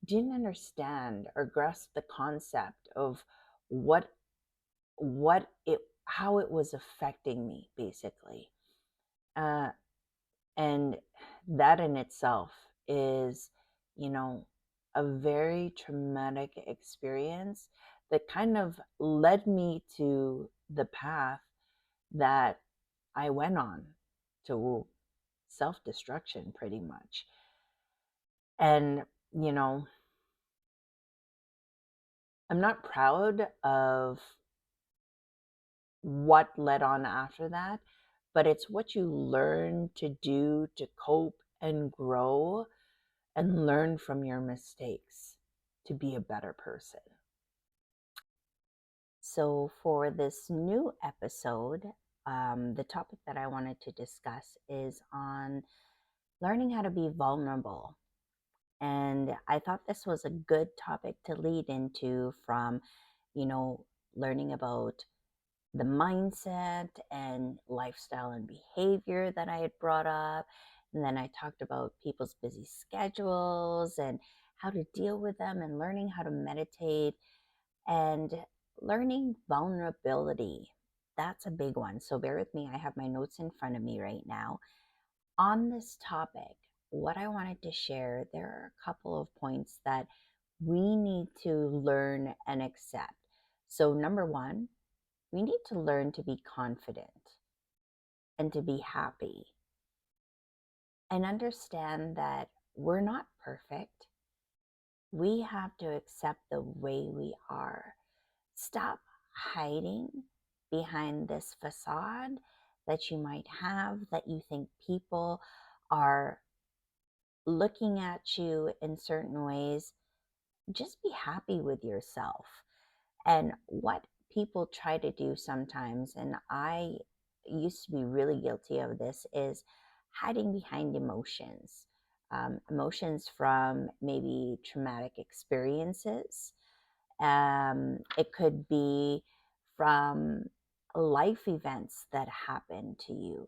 didn't understand or grasp the concept of what it how it was affecting me, basically. uh, and that in itself is, you know, a very traumatic experience that kind of led me to the path that I went on, to self-destruction, pretty much. And, you know, I'm not proud of what led on after that, but it's what you learn to do to cope and grow and learn from your mistakes to be a better person. So, for this new episode, the topic that I wanted to discuss is on learning how to be vulnerable. And I thought this was a good topic to lead into from, you know, learning about the mindset and lifestyle and behavior that I had brought up. And then I talked about people's busy schedules and how to deal with them, and learning how to meditate, and learning vulnerability. That's a big one. So bear with me. I have my notes in front of me right now. On this topic, what I wanted to share, there are a couple of points that we need to learn and accept. So, number one, we need to learn to be confident and to be happy and understand that we're not perfect. We have to accept the way we are. Stop hiding behind this facade that you might have, that you think people are looking at you in certain ways. Just be happy with yourself. And what people try to do sometimes, and I used to be really guilty of this, is hiding behind emotions. Emotions from maybe traumatic experiences. It could be from life events that happen to you,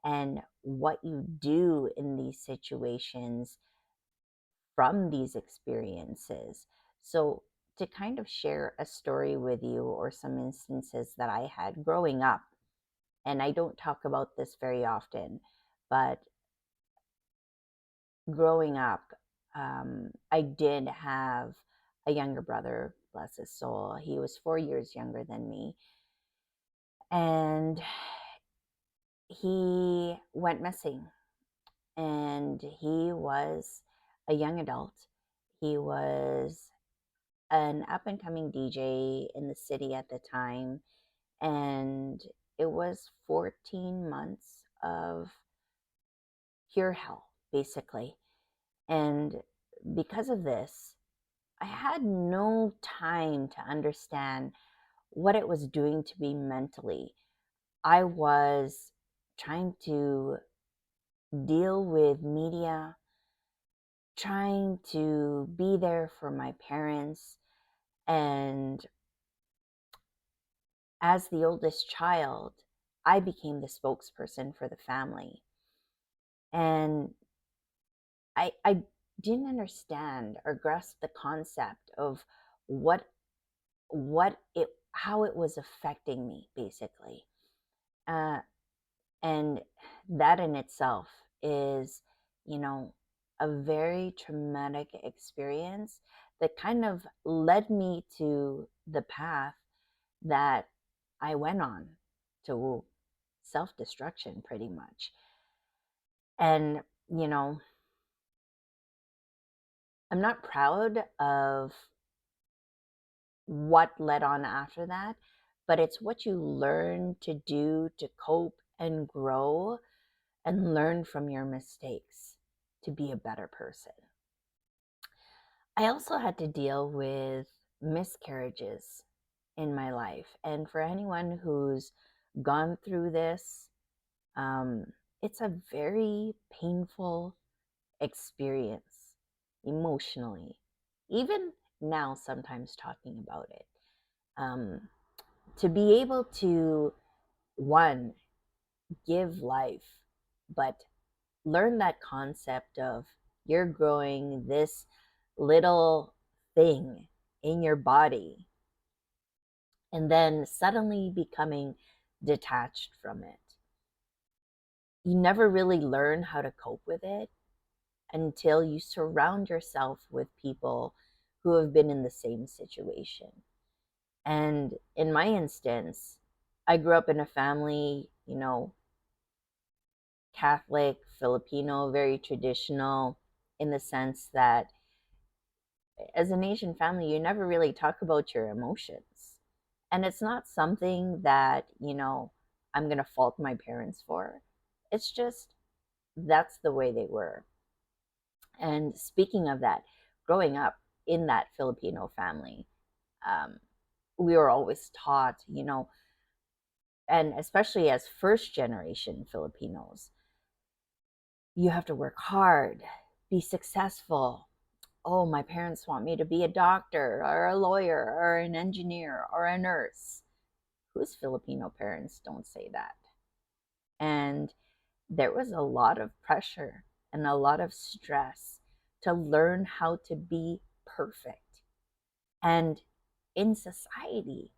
and what you do in these situations from these experiences. So, to kind of share a story with you, or some instances that I had growing up, and I don't talk about this very often, but growing up, I did have a younger brother, bless his soul. He was 4 years younger than me, and he went missing. And he was a young adult. He was an up and coming DJ in the city at the time. And it was 14 months of pure hell, basically. And because of this, I had no time to understand what it was doing to me mentally. I was trying to deal with media, trying to be there for my parents. And as the oldest child, I became the spokesperson for the family. And I didn't understand or grasp the concept of what it how it was affecting me, basically. Uh, and that in itself is, you know, a very traumatic experience that kind of led me to the path that I went on, to self-destruction, pretty much. And, you know, I'm not proud of what led on after that, but it's what you learn to do to cope and grow and learn from your mistakes to be a better person. I also had to deal with miscarriages in my life. And for anyone who's gone through this, it's a very painful experience emotionally, even now, sometimes talking about it. Um, to be able to, one, give life, but learn that concept of you're growing this little thing in your body and then suddenly becoming detached from it. You never really learn how to cope with it until you surround yourself with people who have been in the same situation. And in my instance, I grew up in a family, Catholic, Filipino, very traditional, in the sense that as an Asian family, you never really talk about your emotions. And it's not something that, I'm going to fault my parents for. It's just that's the way they were. And speaking of that, growing up in that Filipino family, um, we were always taught, and especially as first generation Filipinos, you have to work hard, be successful. Oh, my parents want me to be a doctor or a lawyer or an engineer or a nurse. Whose Filipino parents don't say that? And there was a lot of pressure and a lot of stress to learn how to be perfect. And in society,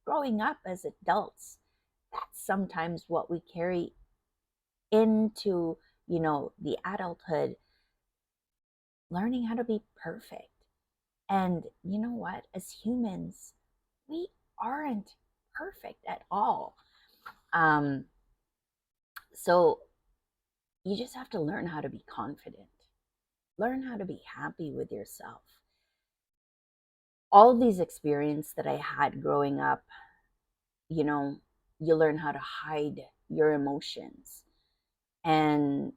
growing up as adults, that's sometimes what we carry into, the adulthood, learning how to be perfect. And you know what? As humans, we aren't perfect at all. Um, so you just have to learn how to be confident, learn how to be happy with yourself. All of these experiences that I had growing up, you know, you learn how to hide your emotions. And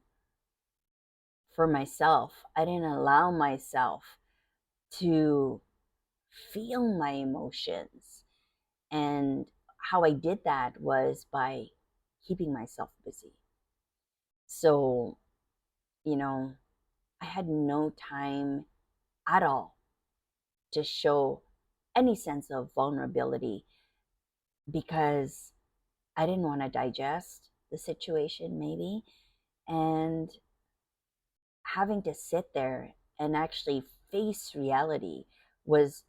for myself, I didn't allow myself to feel my emotions. And how I did that was by keeping myself busy. So, you know, I had no time at all to show any sense of vulnerability because I didn't want to digest the situation, maybe. And having to sit there and actually face reality was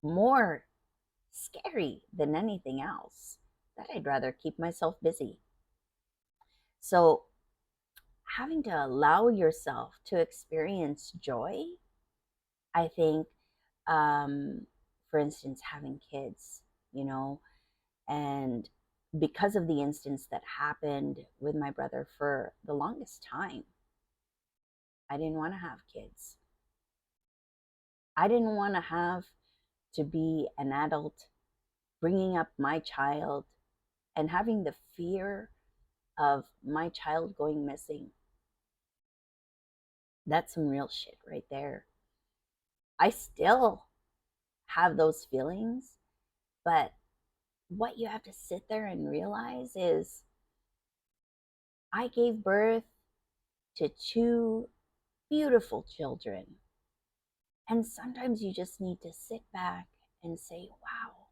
more scary than anything else, that I'd rather keep myself busy. So, having to allow yourself to experience joy, I think, um, for instance, having kids, you know, and because of the instance that happened with my brother for the longest time, I didn't want to have kids. I didn't want to have to be an adult bringing up my child and having the fear of my child going missing. That's some real shit right there. I still have those feelings, but what you have to sit there and realize is I gave birth to two beautiful children. And sometimes you just need to sit back and say, wow,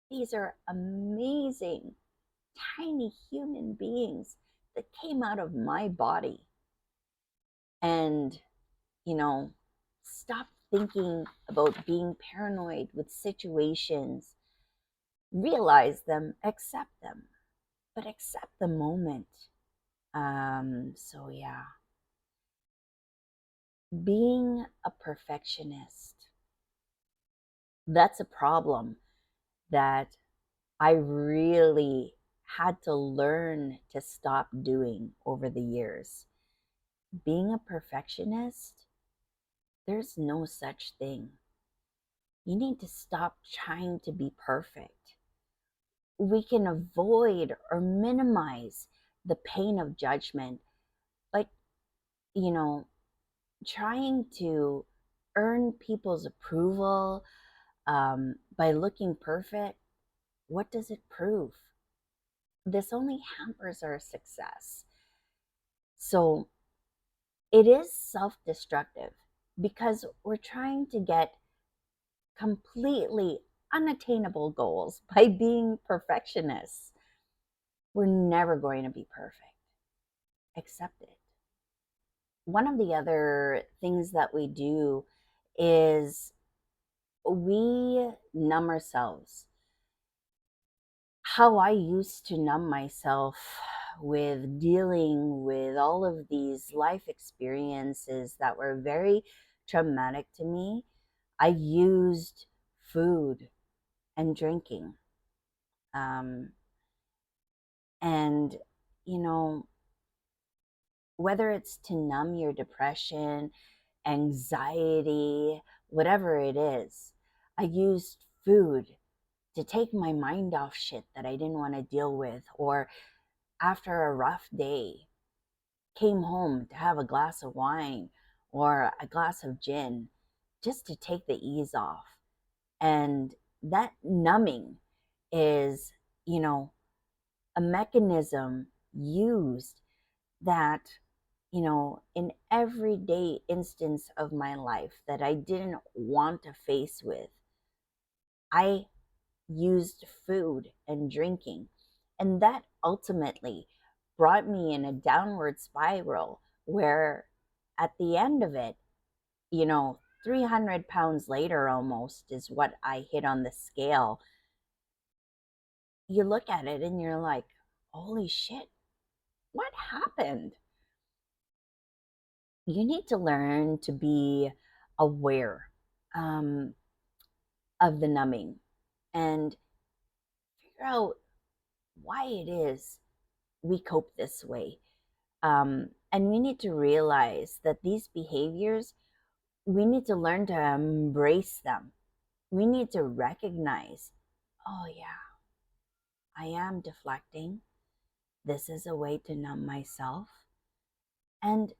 these are amazing, tiny human beings that came out of my body. And, you know, stop thinking about being paranoid with situations. Realize them, but accept the moment. So yeah, being a perfectionist, that's a problem that I really had to learn to stop doing over the years. Being a perfectionist, there's no such thing. You need to stop trying to be perfect. We can avoid or minimize the pain of judgment, like, you know, trying to earn people's approval by looking perfect. What does it prove? This only hampers our success. So it is self destructive because we're trying to get completely unattainable goals by being perfectionists. We're never going to be perfect. Accept it. one of the other things that we do is we numb ourselves. How I used to numb myself with dealing with all of these life experiences that were very traumatic to me, I used food and drinking. Um, and, you know, whether it's to numb your depression, anxiety, whatever it is, I used food to take my mind off shit that I didn't want to deal with, or after a rough day, came home to have a glass of wine or a glass of gin just to take the ease off. And that numbing is, you know, a mechanism used that, in everyday instance of my life that I didn't want to face with, I used food and drinking. And that ultimately brought me in a downward spiral where at the end of it, 300 pounds later almost is what I hit on the scale. You look at it and you're like, holy shit, what happened? You need to learn to be aware um, of the numbing and figure out why it is we cope this way. And we need to realize that these behaviors, we need to learn to embrace them. We need to recognize, oh, yeah, I am deflecting. This is a way to numb myself and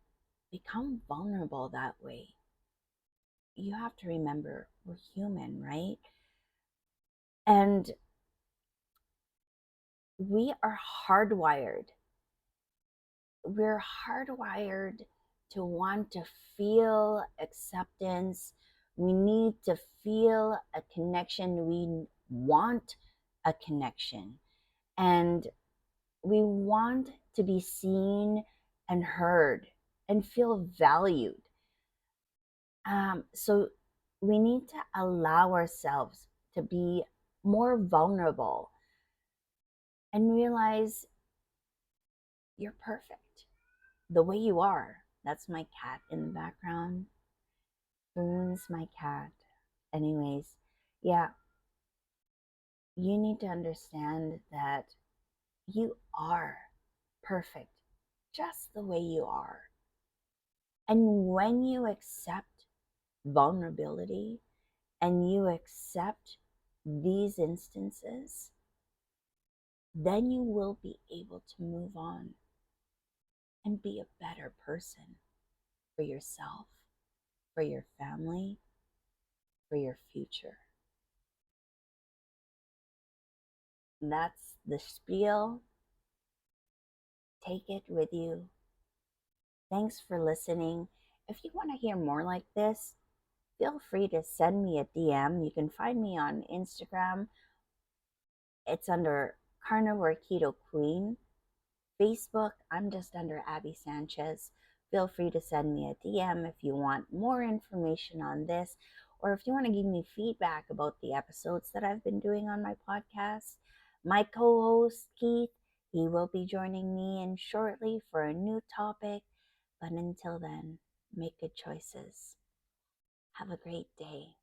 become vulnerable that way. You have to remember we're human, right? And we are hardwired. We're hardwired to want to feel acceptance. We need to feel a connection. We want a connection. And we want to be seen and heard and feel valued. So we need to allow ourselves to be more vulnerable and realize you're perfect the way you are. That's my cat in the background. Spoon's my cat. Anyways, yeah, you need to understand that you are perfect just the way you are. And when you accept vulnerability and you accept these instances, then you will be able to move on and be a better person for yourself, for your family, for your future. That's the spiel. Take it with you. Thanks for listening. If you want to hear more like this, feel free to send me a DM. You can find me on Instagram. It's under Carnivore Keto Queen. Facebook, I'm just under Abby Sanchez. Feel free to send me a DM if you want more information on this, or if you want to give me feedback about the episodes that I've been doing on my podcast. My co host, Keith, he will be joining me in shortly for a new topic. But until then, make good choices. Have a great day.